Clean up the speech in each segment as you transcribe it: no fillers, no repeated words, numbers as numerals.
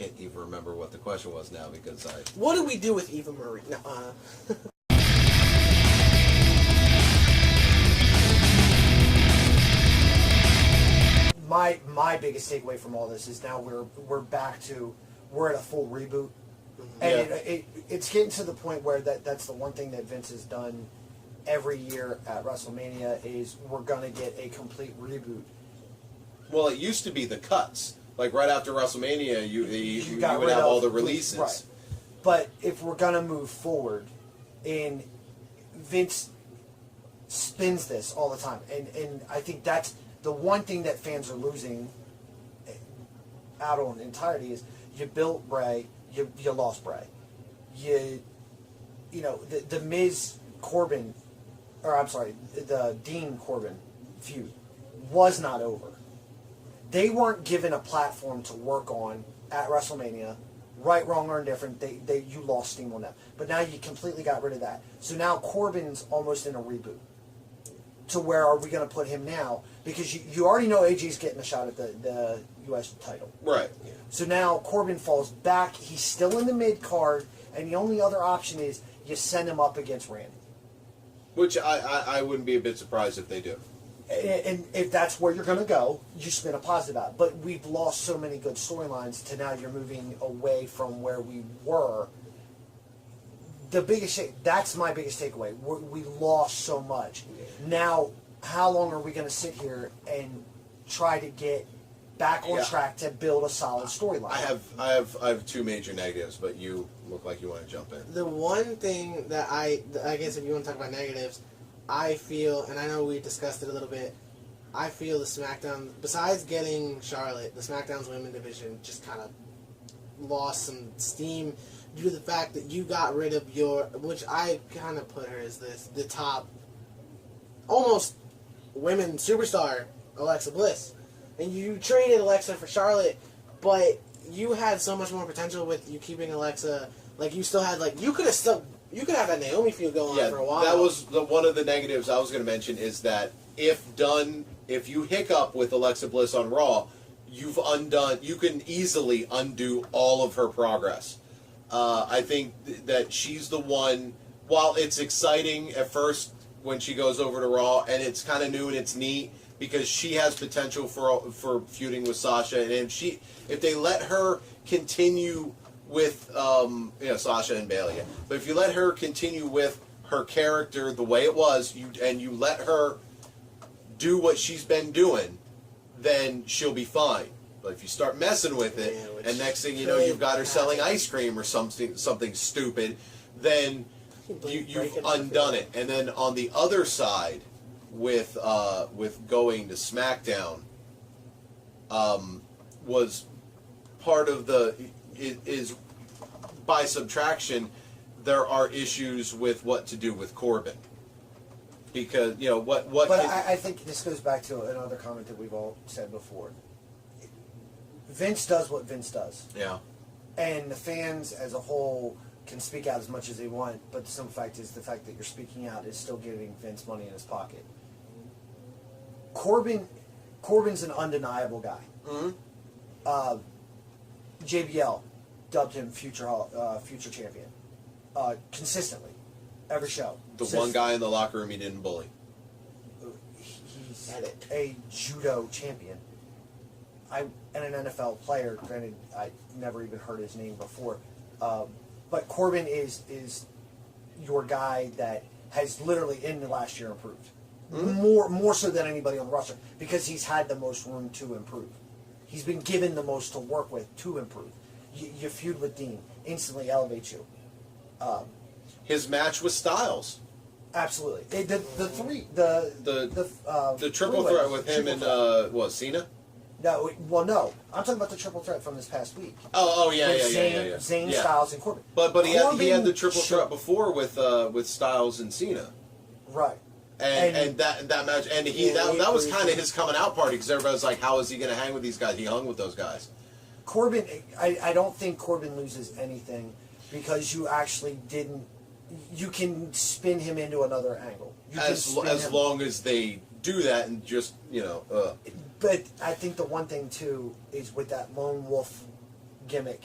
can't even remember what the question was now because I... What do we do with Eva Marie? No, My biggest takeaway from all this is now we're back to we're at a full reboot, and it's getting to the point where that's the one thing that Vince has done every year at WrestleMania is we're gonna get a complete reboot. Well, it used to be the cuts. Like right after WrestleMania, you would have all the releases. Right. But if we're gonna move forward, and Vince spins this all the time, and I think that's the one thing that fans are losing out on entirety is you built Bray, you lost Bray. You know, the Miz Corbin, or I'm sorry, the Dean Corbin feud was not over. They weren't given a platform to work on at WrestleMania. Right, wrong, or indifferent, you lost steam on them. But now you completely got rid of that. So now Corbin's almost in a reboot. To where are we going to put him now? Because you already know AJ's getting a shot at the U.S. title. Right. Yeah. So now Corbin falls back. He's still in the mid-card, and the only other option is you send him up against Randy. Which I wouldn't be a bit surprised if they do. And if that's where you're going to go, you spin a positive out. But we've lost so many good storylines to now you're moving away from where we were. The biggest that's my biggest takeaway. We lost so much. Now, how long are we going to sit here and try to get back on track to build a solid storyline? I have two major negatives, but you look like you want to jump in. the one thing that I guess if you want to talk about negatives, I feel, and I know we discussed it a little bit, I feel the SmackDown, besides getting Charlotte, the SmackDown's women division just kind of lost some steam due to the fact that you got rid of your, which I kind of put her as the top, almost women superstar, Alexa Bliss. And you traded Alexa for Charlotte, but you had so much more potential with you keeping Alexa. Like, you still had, like, you could have that Naomi feud going on for a while. That was one of the negatives I was going to mention is that if you hiccup with Alexa Bliss on Raw, you can easily undo all of her progress. I think that she's the one, while it's exciting at first when she goes over to Raw, and it's kind of new and it's neat, because she has potential for feuding with Sasha, and if they let her continue with Sasha and Bayley, but if you let her continue with her character the way it was, you let her do what she's been doing, then she'll be fine. But if you start messing with it, and next thing you know, you've got her selling ice cream or something stupid, then you've undone it. And then on the other side, with going to SmackDown, was part of is by subtraction, there are issues with what to do with Corbin. Because, what... But I think this goes back to another comment that we've all said before. Vince does what Vince does. Yeah. And the fans as a whole can speak out as much as they want, but the simple fact is the fact that you're speaking out is still giving Vince money in his pocket. Corbin's an undeniable guy. Mm-hmm. JBL dubbed him future champion. Consistently. Every show. One guy in the locker room he didn't bully. He's a judo champion. And an NFL player. Granted, I never even heard his name before. But Corbin is your guy that has literally in the last year improved. Mm-hmm. More so than anybody on the roster, because he's had the most room to improve. He's been given the most to work with to improve. You feud with Dean, instantly elevates you. His match with Styles. Absolutely. The triple threat with him and Cena? No. I'm talking about the triple threat from this past week. Yeah. Zayn, Styles, and Corbin. But he had the triple threat before with Styles and Cena. Right. And that match, and that was kind of his coming out party, because everybody was like, how is he going to hang with these guys? He hung with those guys. Corbin, I don't think Corbin loses anything, because you actually didn't. You can spin him into another angle. As long as they do that and just, But I think the one thing, too, is with that lone wolf gimmick,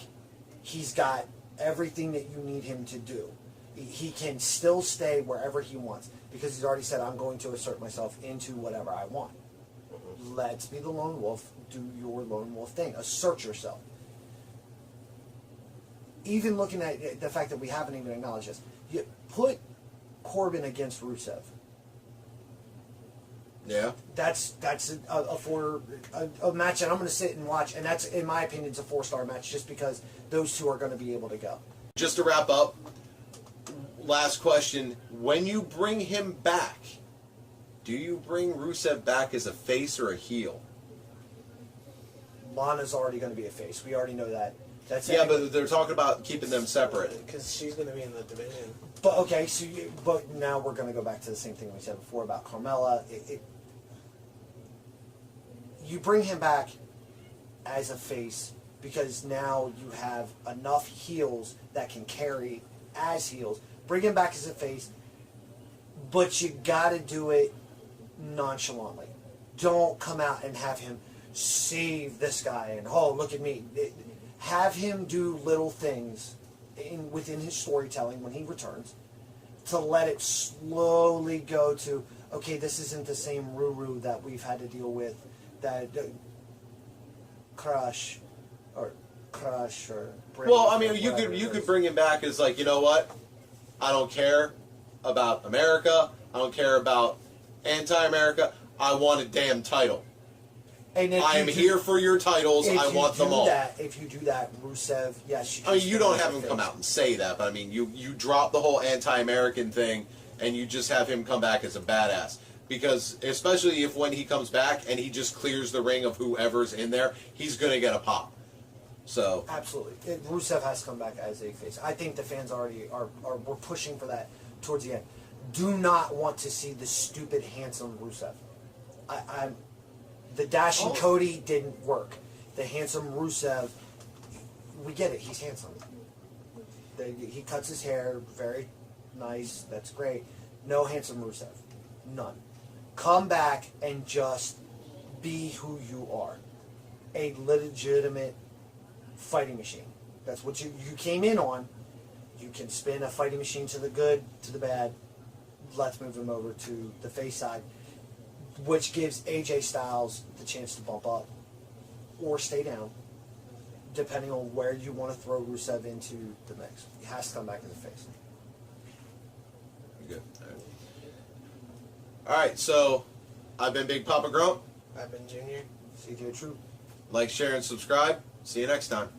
he's got everything that you need him to do. He can still stay wherever he wants because he's already said, I'm going to assert myself into whatever I want. Let's be the lone wolf. Do your lone wolf thing. Assert yourself. Even looking at the fact that we haven't even acknowledged this, you put Corbin against Rusev. Yeah. That's a match that I'm going to sit and watch, and that's, in my opinion, it's a 4-star match just because those two are going to be able to go. Just to wrap up, last question. When you bring him back, do you bring Rusev back as a face or a heel? Lana's already going to be a face. We already know that. That's yeah, but they're talking about keeping them separate. Because she's going to be in the division. But okay, but now we're going to go back to the same thing we said before about Carmella. You bring him back as a face because now you have enough heels that can carry as heels. Bring him back as a face, but you got to do it nonchalantly. Don't come out and have him save this guy and, oh, look at me. Have him do little things within his storytelling when he returns to let it slowly go to, okay, this isn't the same Ruru that we've had to deal with, that crush or break. Well, I mean, you could bring him back as like, you know what? I don't care about America. I don't care about anti-America. I want a damn title. And I am here for your titles. I want them all. If you do that, Rusev, yes. I mean, you don't have him come out and say that, but I mean, you drop the whole anti-American thing, and you just have him come back as a badass. Because especially if when he comes back and he just clears the ring of whoever's in there, he's going to get a pop. So absolutely, Rusev has to come back as a face. I think the fans already we're pushing for that towards the end. Do not want to see the stupid handsome Rusev. The dashing Cody didn't work. The handsome Rusev, we get it. He's handsome. He cuts his hair, very nice. That's great. No handsome Rusev, none. Come back and just be who you are, a legitimate fighting machine. That's what you came in on. You can spin a fighting machine to the good, to the bad. Let's move him over to the face side, which gives AJ Styles the chance to bump up or stay down, depending on where you want to throw Rusev into the mix. He has to come back in the face. Good. All right, so I've been Big Papa Grump. I've been Junior. CJTruth. Like, share, and subscribe. See you next time.